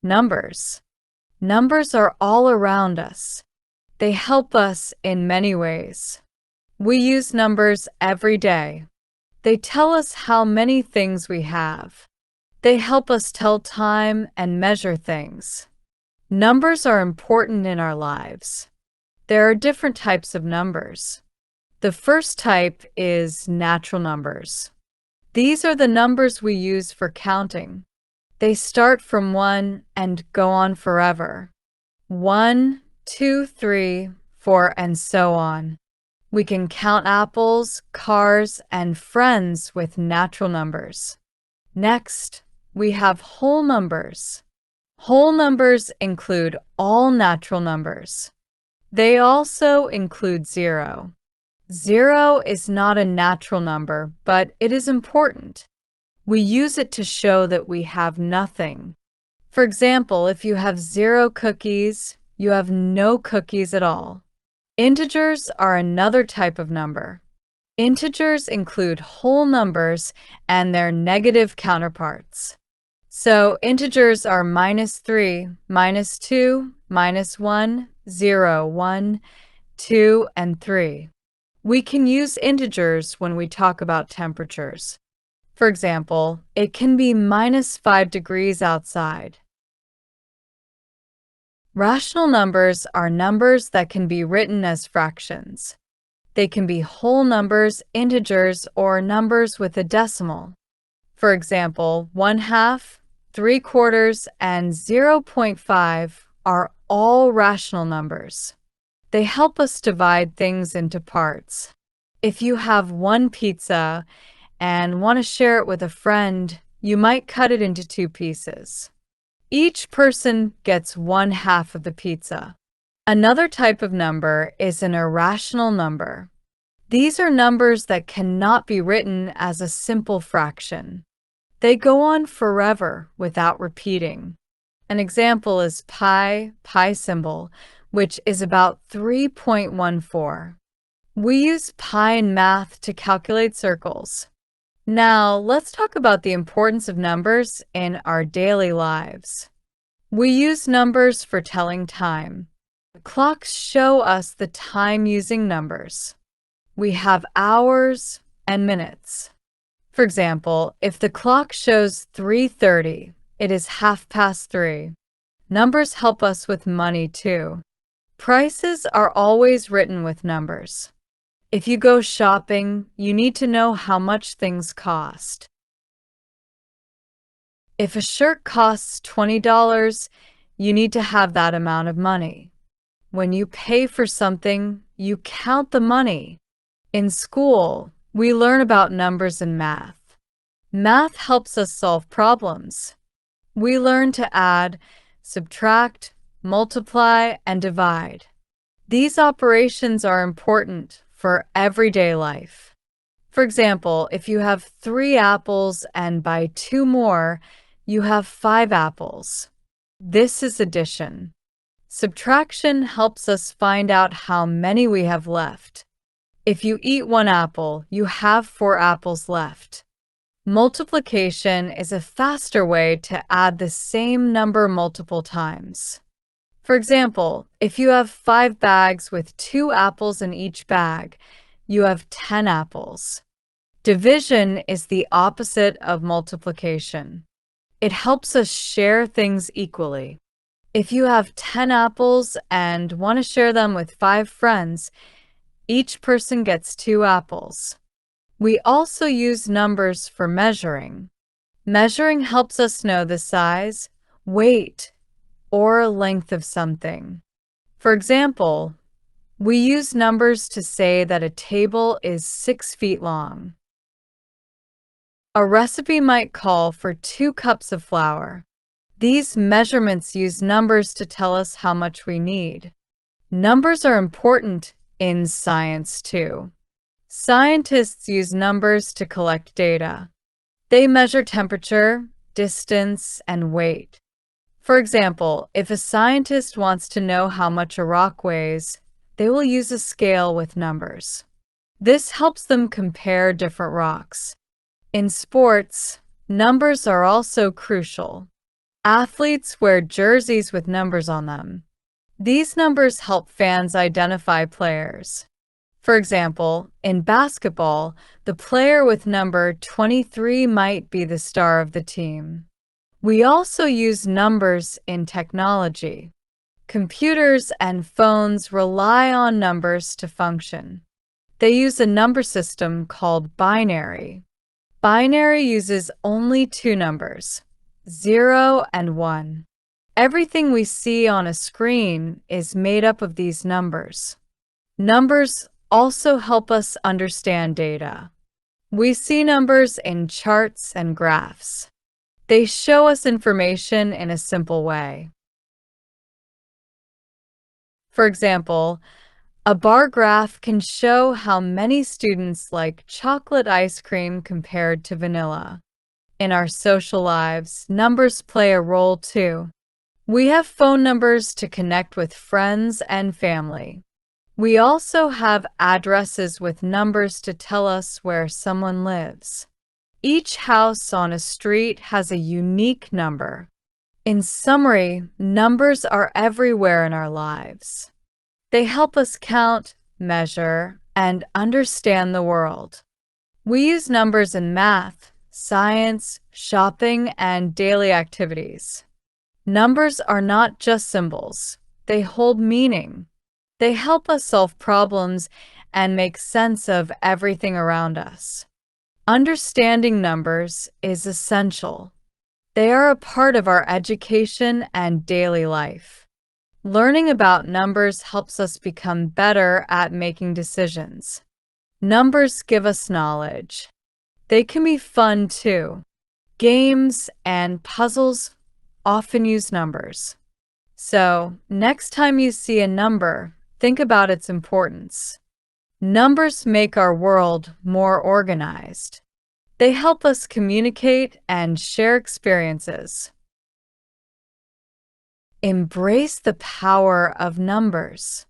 Numbers. Numbers are all around us. They help us in many ways. We use numbers every day. They tell us how many things we have. They help us tell time and measure things. Numbers are important in our lives. There are different types of numbers. The first type is natural numbers. These are the numbers we use for counting. They start from 1 and go on forever. 1, 2, 3, 4, and so on. We can count apples, cars, and friends with natural numbers. Next, we have whole numbers. Whole numbers include all natural numbers. They also include 0. 0 is not a natural number, but it is important. We use it to show that we have nothing. For example, if you have 0 cookies, you have no cookies at all. Integers are another type of number. Integers include whole numbers and their negative counterparts. So integers are -3, -2, -1, 0, 1, 2, and 3. We can use integers when we talk about temperatures. For example, it can be -5 degrees outside. Rational numbers are numbers that can be written as fractions. They can be whole numbers, integers, or numbers with a decimal. For example, 1/2, 3/4, and 0.5 are all rational numbers. They help us divide things into parts. If you have one pizza and want to share it with a friend, you might cut it into 2 pieces. Each person gets 1/2 of the pizza. Another type of number is an irrational number. These are numbers that cannot be written as a simple fraction. They go on forever without repeating. An example is pi symbol, which is about 3.14. We use pi in math to calculate circles. Now, let's talk about the importance of numbers in our daily lives. We use numbers for telling time. Clocks show us the time using numbers. We have hours and minutes. For example, if the clock shows 3:30, it is 3:30. Numbers help us with money too. Prices are always written with numbers. If you go shopping, you need to know how much things cost. If a shirt costs $20, you need to have that amount of money. When you pay for something, you count the money. In school, we learn about numbers and math. Math helps us solve problems. We learn to add, subtract, multiply, and divide. These operations are important for everyday life. For example, if you have 3 apples and buy 2 more, you have 5 apples. This is addition. Subtraction helps us find out how many we have left. If you eat 1 apple, you have 4 apples left. Multiplication is a faster way to add the same number multiple times. For example, if you have 5 bags with 2 apples in each bag, you have 10 apples. Division is the opposite of multiplication. It helps us share things equally. If you have 10 apples and want to share them with 5 friends, each person gets 2 apples. We also use numbers for measuring. Measuring helps us know the size, weight, or length of something. For example, we use numbers to say that a table is 6 feet long. A recipe might call for 2 cups of flour. These measurements use numbers to tell us how much we need. Numbers are important in science too. Scientists use numbers to collect data. They measure temperature, distance, and weight. For example, if a scientist wants to know how much a rock weighs, they will use a scale with numbers. This helps them compare different rocks. In sports, numbers are also crucial. Athletes wear jerseys with numbers on them. These numbers help fans identify players. For example, in basketball, the player with number 23 might be the star of the team. We also use numbers in technology. Computers and phones rely on numbers to function. They use a number system called binary. Binary uses only two numbers, 0 and 1. Everything we see on a screen is made up of these numbers. Numbers also help us understand data. We see numbers in charts and graphs. They show us information in a simple way. For example, a bar graph can show how many students like chocolate ice cream compared to vanilla. In our social lives, numbers play a role too. We have phone numbers to connect with friends and family. We also have addresses with numbers to tell us where someone lives. Each house on a street has a unique number. In summary, numbers are everywhere in our lives. They help us count, measure, and understand the world. We use numbers in math, science, shopping, and daily activities. Numbers are not just symbols. They hold meaning. They help us solve problems and make sense of everything around us. Understanding numbers is essential. They are a part of our education and daily life. Learning about numbers helps us become better at making decisions. Numbers give us knowledge. They can be fun too. Games and puzzles often use numbers. So, next time you see a number, think about its importance. Numbers make our world more organized. They help us communicate and share experiences. Embrace the power of numbers.